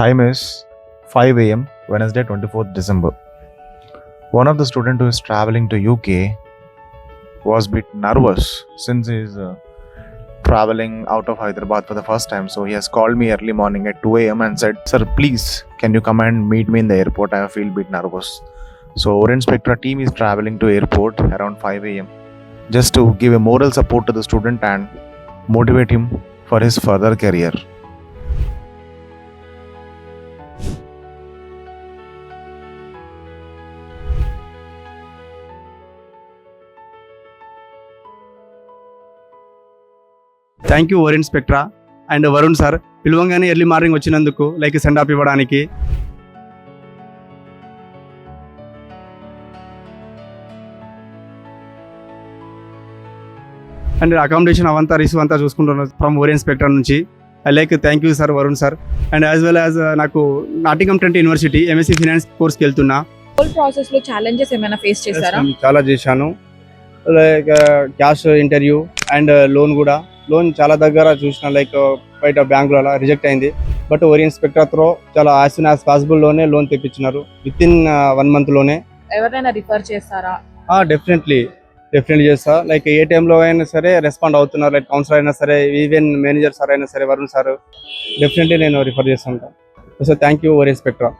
Time is 5 a.m. Wednesday 24th December. One of the student who is traveling to UK was a bit nervous since he is traveling out of Hyderabad for the first time. So he has called me early morning at 2 a.m. and said, "Sir, please, can you come and meet me in the airport? I feel a bit nervous." So Orient Spectra team is traveling to airport around 5 a.m. just to give a moral support to the student and motivate him for his further career. Thank you Orient Spectra and Varun sir పిలవంగానే early morning వచ్చినందుకు like send off ఇవ్వడానికి. And accommodation అవంతా receive అంతా చూసుకుంటున్నాను from Orient Spectra నుంచి. I like thank you sir Varun sir. And as well as నాకు Nottingham Trent University MSc finance కోర్స్కి వెళ్తున్నా. హోల్ ప్రాసెస్ లో ఛాలెంజెస్ ఏమైనా ఫేస్ చేశారా? చాలా చేశాను, like cash interview and loan చాలా దగ్గర చూసిన, లైక్ బయట బ్యాంకులలో రిజెక్ట్ అయింది. బట్ ఓరియెంట్ స్పెక్ట్రా త్రో చాలా యాజ్ సూన్ యాజ్ పాసిబుల్ లోనే లోన్ తెప్పించినారు విత్ ఇన్ 1 month లోనే. ఎవరైనా రిఫర్ చేస్తారా? డెఫినెట్లీ చేస్తా. లైక్ ఏ టైంలో అయినా సరే రెస్పాండ్ అవుతున్నారు, లైక్ కౌన్సిలర్ అయినా సరే, ఈవెన్ మేనేజర్ సార్ అయినా సరే, వరుణ్ సార్, డెఫినెట్లీ నేను రిఫర్ చేస్తుంటాను. So thank you Orient spectra.